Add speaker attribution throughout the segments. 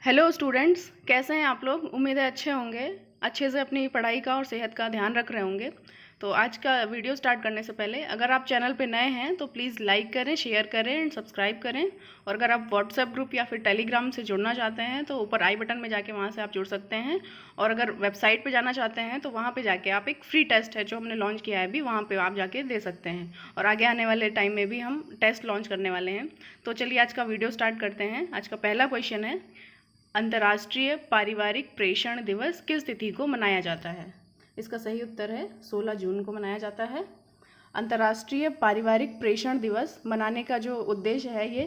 Speaker 1: Hello students, कैसे हैं आप लोग। उम्मीद है अच्छे होंगे, अच्छे से अपनी पढ़ाई का और सेहत का ध्यान रख रहे होंगे। तो आज का वीडियो स्टार्ट करने से पहले अगर आप चैनल पे नए हैं तो प्लीज़ लाइक करें, शेयर करें एंड सब्सक्राइब करें। और अगर आप व्हाट्सएप ग्रुप या फिर टेलीग्राम से जुड़ना चाहते हैं तो ऊपर आई बटन में जाके वहाँ से आप जुड़ सकते हैं। और अगर वेबसाइट पे जाना चाहते हैं तो वहाँ पे जाके आप एक फ्री टेस्ट है जो हमने लॉन्च किया है अभी, वहाँ पे आप जाके दे सकते हैं। और आगे आने वाले टाइम में भी हम टेस्ट लॉन्च करने वाले हैं। तो चलिए आज का वीडियो स्टार्ट करते हैं। आज का पहला क्वेश्चन है, अंतर्राष्ट्रीय पारिवारिक प्रेषण दिवस किस तिथि को मनाया जाता है। इसका सही उत्तर है 16 जून को मनाया जाता है। अंतर्राष्ट्रीय पारिवारिक प्रेषण दिवस मनाने का जो उद्देश्य है ये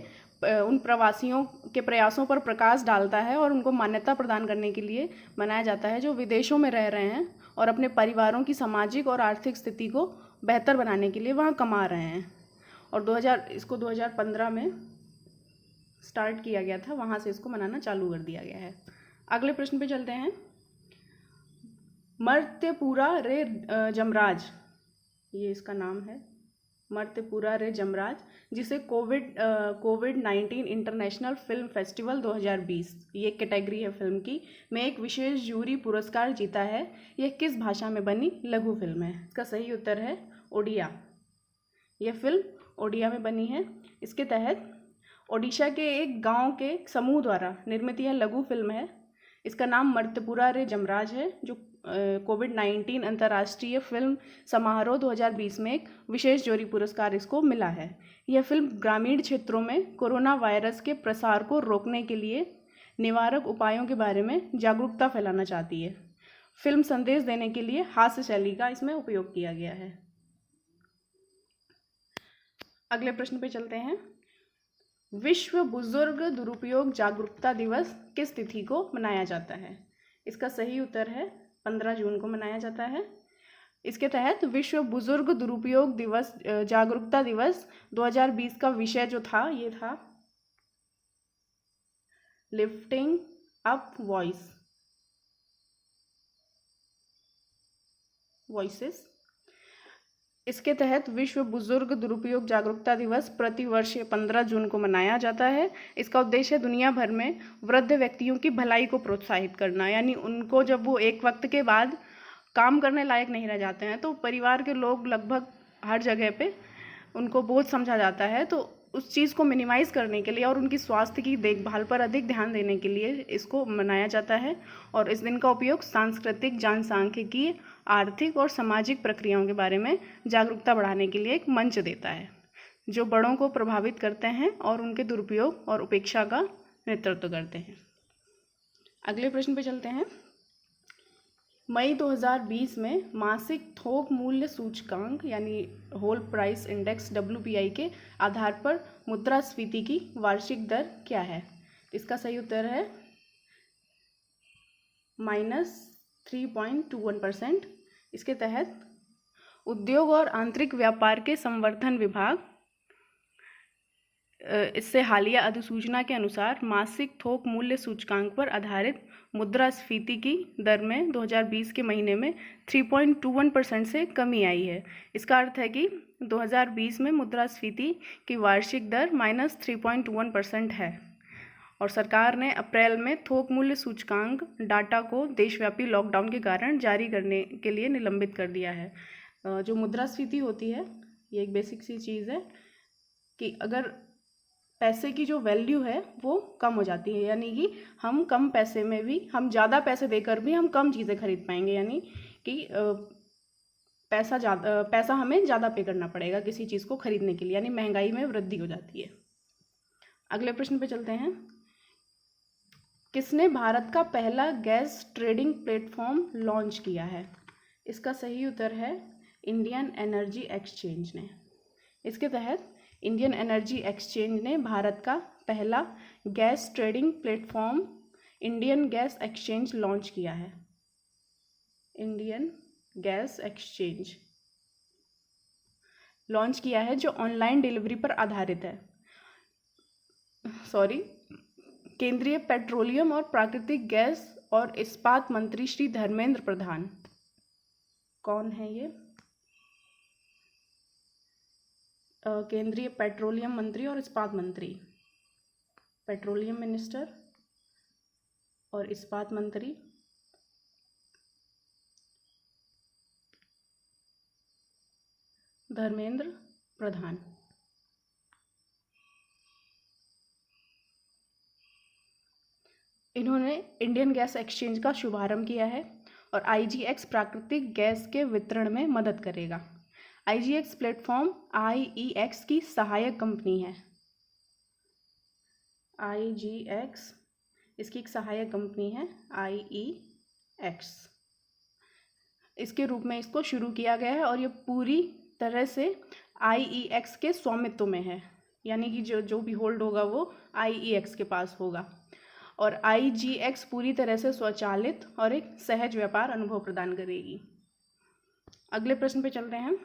Speaker 1: उन प्रवासियों के प्रयासों पर प्रकाश डालता है और उनको मान्यता प्रदान करने के लिए मनाया जाता है जो विदेशों में रह रहे हैं और अपने परिवारों की सामाजिक और आर्थिक स्थिति को बेहतर बनाने के लिए वहाँ कमा रहे हैं। और 2015 में स्टार्ट किया गया था, वहाँ से इसको मनाना चालू कर दिया गया है। अगले प्रश्न पे चलते हैं। मर्त्यपुरा रे जमराज, ये इसका नाम है, मर्त्यपुरा रे जमराज, जिसे कोविड-19 इंटरनेशनल फिल्म फेस्टिवल 2020 ये कैटेगरी है फिल्म की में एक विशेष जूरी पुरस्कार जीता है। यह किस भाषा में बनी लघु फिल्म है। इसका सही उत्तर है ओडिया। यह फिल्म ओडिया में बनी है। इसके तहत ओडिशा के एक गांव के समूह द्वारा निर्मित यह लघु फिल्म है। इसका नाम मर्त्यपुरा रे जमराज है, जो कोविड-19 अंतर्राष्ट्रीय फिल्म समारोह 2020 में एक विशेष जूरी पुरस्कार इसको मिला है। यह फिल्म ग्रामीण क्षेत्रों में कोरोना वायरस के प्रसार को रोकने के लिए निवारक उपायों के बारे में जागरूकता फैलाना चाहती है। फिल्म संदेश देने के लिए हास्य शैली का इसमें उपयोग किया गया है। अगले प्रश्न पे चलते हैं। विश्व बुजुर्ग दुरुपयोग जागरूकता दिवस किस तिथि को मनाया जाता है। इसका सही उत्तर है 15 जून को मनाया जाता है। इसके तहत विश्व बुजुर्ग दुरुपयोग दिवस जागरूकता दिवस 2020 का विषय जो था ये था लिफ्टिंग अप वॉइसेस। इसके तहत विश्व बुजुर्ग दुरुपयोग जागरूकता दिवस प्रतिवर्ष 15 जून को मनाया जाता है। इसका उद्देश्य दुनिया भर में वृद्ध व्यक्तियों की भलाई को प्रोत्साहित करना, यानी उनको जब वो एक वक्त के बाद काम करने लायक नहीं रह जाते हैं तो परिवार के लोग लगभग हर जगह पे उनको बोझ समझा जाता है, तो उस चीज़ को मिनिमाइज़ करने के लिए और उनकी स्वास्थ्य की देखभाल पर अधिक ध्यान देने के लिए इसको मनाया जाता है। और इस दिन का उपयोग सांस्कृतिक, जनसांख्यिकीय, आर्थिक और सामाजिक प्रक्रियाओं के बारे में जागरूकता बढ़ाने के लिए एक मंच देता है जो बड़ों को प्रभावित करते हैं और उनके दुरुपयोग और उपेक्षा का नेतृत्व करते हैं। अगले प्रश्न पे चलते हैं। मई 2020 में मासिक थोक मूल्य सूचकांक यानी होल प्राइस इंडेक्स WPI के आधार पर मुद्रास्फीति की वार्षिक दर क्या है। इसका सही उत्तर है -3.21%। इसके तहत उद्योग और आंतरिक व्यापार के संवर्धन विभाग इससे हालिया अधिसूचना के अनुसार मासिक थोक मूल्य सूचकांक पर आधारित मुद्रास्फीति की दर में 2020 के महीने में 3.21% से कमी आई है। इसका अर्थ है कि 2020 में मुद्रास्फीति की वार्षिक दर -3.21% है। और सरकार ने अप्रैल में थोक मूल्य सूचकांक डाटा को देशव्यापी लॉकडाउन के कारण जारी करने के लिए निलंबित कर दिया है। जो मुद्रास्फीति होती है ये एक बेसिक सी चीज़ है कि अगर पैसे की जो वैल्यू है वो कम हो जाती है, यानी कि हम कम पैसे में भी, हम ज़्यादा पैसे देकर भी हम कम चीज़ें खरीद पाएंगे, यानी कि पैसा हमें ज़्यादा पे करना पड़ेगा किसी चीज़ को खरीदने के लिए, यानी महंगाई में वृद्धि हो जाती है। अगले प्रश्न पे चलते हैं। किसने भारत का पहला गैस ट्रेडिंग प्लेटफॉर्म लॉन्च किया है। इसका सही उत्तर है इंडियन एनर्जी एक्सचेंज ने। इसके तहत इंडियन एनर्जी एक्सचेंज ने भारत का पहला gas trading platform Indian gas exchange launch किया है। इंडियन गैस एक्सचेंज लॉन्च किया है जो ऑनलाइन डिलीवरी पर आधारित है। केंद्रीय पेट्रोलियम और प्राकृतिक गैस और इस्पात मंत्री श्री धर्मेंद्र प्रधान, कौन है ये, केंद्रीय पेट्रोलियम मंत्री और इस्पात मंत्री, पेट्रोलियम मिनिस्टर और इस्पात मंत्री धर्मेंद्र प्रधान। इन्होंने इंडियन गैस एक्सचेंज का शुभारंभ किया है और IGX प्राकृतिक गैस के वितरण में मदद करेगा। IGX प्लेटफॉर्म IEX की सहायक कंपनी है। IGX इसकी एक सहायक कंपनी है IEX। इसके रूप में इसको शुरू किया गया है और ये पूरी तरह से IEX के स्वामित्व में है, यानी कि जो भी होल्ड होगा वो IEX के पास होगा। और IGX पूरी तरह से स्वचालित और एक सहज व्यापार अनुभव प्रदान करेगी। अगले प्रश्न पे चलते हैं।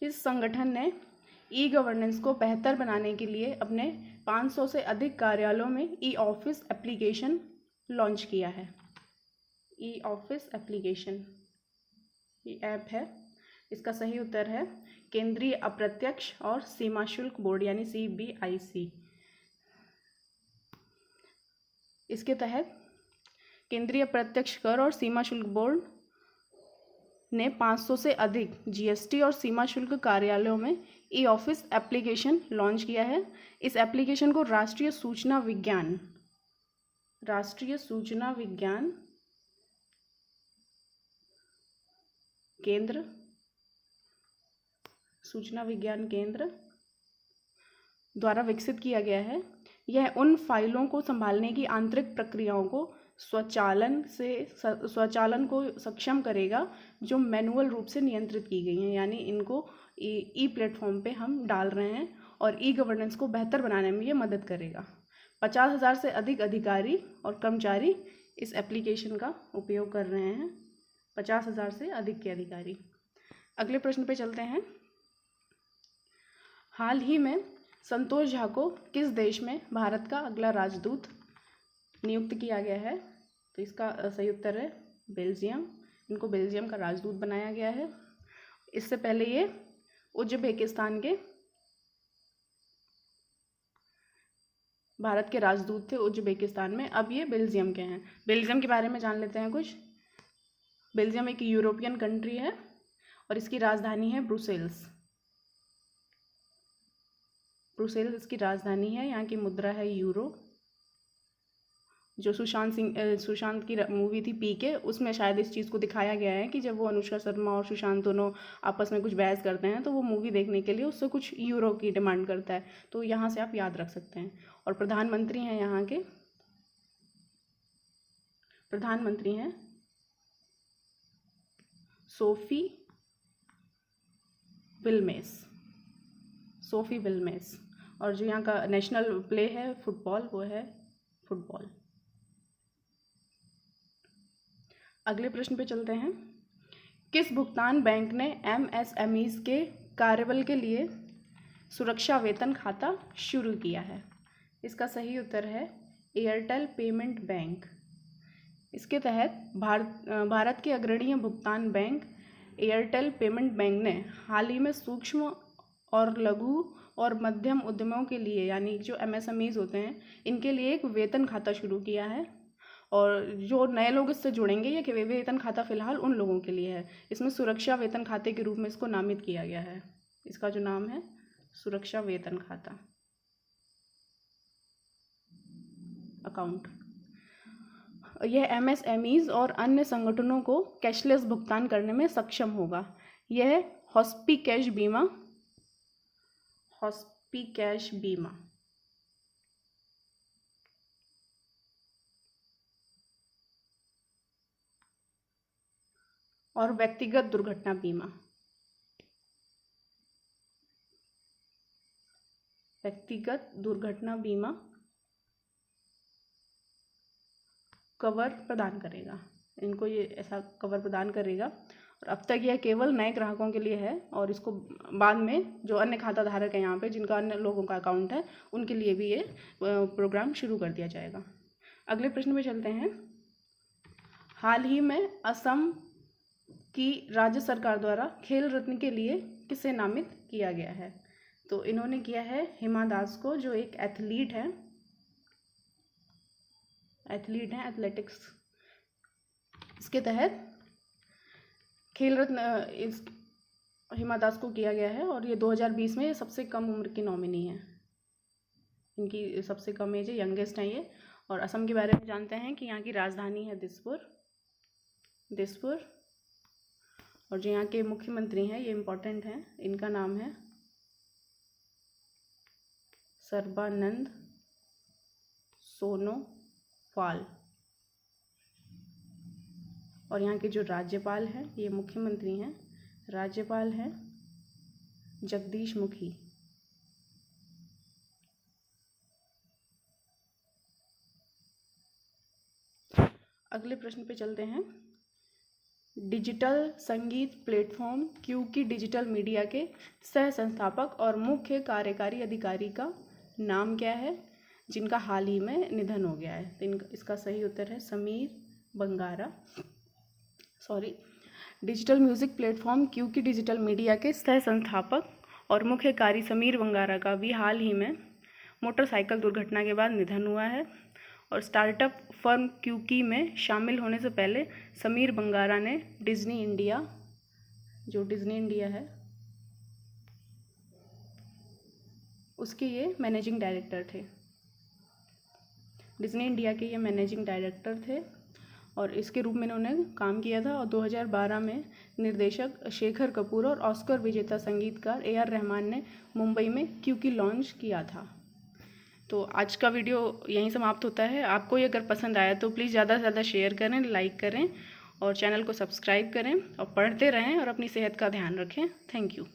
Speaker 1: किस संगठन ने ई गवर्नेंस को बेहतर बनाने के लिए अपने 500 से अधिक कार्यालयों में ई ऑफिस एप्लीकेशन लॉन्च किया है? ई ऑफिस एप्लीकेशन ये ऐप है। इसका सही उत्तर है केंद्रीय अप्रत्यक्ष और सीमा शुल्क बोर्ड यानी CBIC। इसके तहत केंद्रीय प्रत्यक्ष कर और सीमा शुल्क बोर्ड ने 500 से अधिक GST और सीमा शुल्क कार्यालयों में ई ऑफिस एप्लीकेशन लॉन्च किया है। इस एप्लीकेशन को राष्ट्रीय सूचना विज्ञान केंद्र द्वारा विकसित किया गया है। यह उन फाइलों को संभालने की आंतरिक प्रक्रियाओं को स्वचालन को सक्षम करेगा जो मैनुअल रूप से नियंत्रित की गई हैं, यानी इनको ई प्लेटफॉर्म पे हम डाल रहे हैं और ई गवर्नेंस को बेहतर बनाने में ये मदद करेगा। 50,000 से अधिक अधिकारी और कर्मचारी इस एप्लीकेशन का उपयोग कर रहे हैं। 50,000 से अधिक के अधिकारी। अगले प्रश्न पे चलते हैं। हाल ही में संतोष झा को किस देश में भारत का अगला राजदूत नियुक्त किया गया है? तो इसका सही उत्तर है बेल्जियम। इनको बेल्जियम का राजदूत बनाया गया है। इससे पहले ये उज्बेकिस्तान के भारत के राजदूत थे उज्बेकिस्तान में, अब ये बेल्जियम के हैं। बेल्जियम के बारे में जान लेते हैं कुछ। बेल्जियम एक यूरोपियन कंट्री है और इसकी राजधानी है ब्रुसेल्स इसकी राजधानी है। यहाँ की मुद्रा है यूरो। जो सुशांत की मूवी थी PK, उसमें शायद इस चीज़ को दिखाया गया है कि जब वो अनुष्का शर्मा और सुशांत दोनों आपस में कुछ बहस करते हैं तो वो मूवी देखने के लिए उससे कुछ यूरो की डिमांड करता है, तो यहाँ से आप याद रख सकते हैं। और प्रधानमंत्री हैं यहाँ के, प्रधानमंत्री हैं सोफी विल्मेस। और जो यहाँ का नेशनल प्ले है फुटबॉल, वो है फुटबॉल। अगले प्रश्न पे चलते हैं। किस भुगतान बैंक ने MSMEs के कार्यबल के लिए सुरक्षा वेतन खाता शुरू किया है? इसका सही उत्तर है एयरटेल पेमेंट बैंक। इसके तहत भारत के अग्रणी भुगतान बैंक एयरटेल पेमेंट बैंक ने हाल ही में सूक्ष्म और लघु और मध्यम उद्यमों के लिए, यानी जो MSMEs होते हैं, इनके लिए एक वेतन खाता शुरू किया है। और जो नए लोग इससे जुड़ेंगे, ये वेतन खाता फिलहाल उन लोगों के लिए है। इसमें सुरक्षा वेतन खाते के रूप में इसको नामित किया गया है। इसका जो नाम है सुरक्षा वेतन खाता अकाउंट। यह MSMEs और अन्य संगठनों को कैशलेस भुगतान करने में सक्षम होगा। यह हॉस्पिकैश बीमा और व्यक्तिगत दुर्घटना बीमा कवर प्रदान करेगा। इनको ये ऐसा कवर प्रदान करेगा। और अब तक यह केवल नए ग्राहकों के लिए है और इसको बाद में जो अन्य खाता धारक हैं यहाँ पे, जिनका अन्य लोगों का अकाउंट है, उनके लिए भी ये प्रोग्राम शुरू कर दिया जाएगा। अगले प्रश्न पे चलते हैं। हाल ही में असम की राज्य सरकार द्वारा खेल रत्न के लिए किसे नामित किया गया है? तो इन्होंने किया है हिमा दास को, जो एक एथलीट है एथलेटिक्स। इसके तहत खेल रत्न इस हिमा दास को किया गया है, और ये 2020 में सबसे कम उम्र की नॉमिनी है। इनकी सबसे कम एज है, यंगेस्ट है ये। और असम के बारे में जानते हैं कि यहाँ की राजधानी है दिसपुर। और जो यहाँ के मुख्यमंत्री हैं, ये इम्पोर्टेंट हैं, इनका नाम है सर्बानंद सोनोवाल। और यहाँ के जो राज्यपाल हैं, ये मुख्यमंत्री हैं, राज्यपाल हैं जगदीश मुखी। अगले प्रश्न पे चलते हैं। डिजिटल संगीत प्लेटफॉर्म क्यू की डिजिटल मीडिया के सह संस्थापक और मुख्य कार्यकारी अधिकारी का नाम क्या है, जिनका हाल ही में निधन हो गया है? तो इसका सही उत्तर है Sameer bagara. Digital music platform Q की डिजिटल मीडिया के सह संस्थापक और मुख्य कार्य समीर बंगारा का भी हाल ही में मोटरसाइकिल दुर्घटना के बाद निधन हुआ है। और स्टार्टअप फर्म क्यूकी में शामिल होने से पहले समीर बंगारा ने डिज्नी इंडिया है उसके ये मैनेजिंग डायरेक्टर थे। डिज्नी इंडिया के ये मैनेजिंग डायरेक्टर थे और इसके रूप में इन्होंने काम किया था। और 2012 में निर्देशक शेखर कपूर और ऑस्कर विजेता संगीतकार AR रहमान ने मुंबई में क्यूकी लॉन्च किया था। तो आज का वीडियो यहीं समाप्त होता है। आपको ये अगर पसंद आया तो प्लीज़ ज़्यादा से ज़्यादा शेयर करें, लाइक करें और चैनल को सब्सक्राइब करें और पढ़ते रहें और अपनी सेहत का ध्यान रखें। Thank you.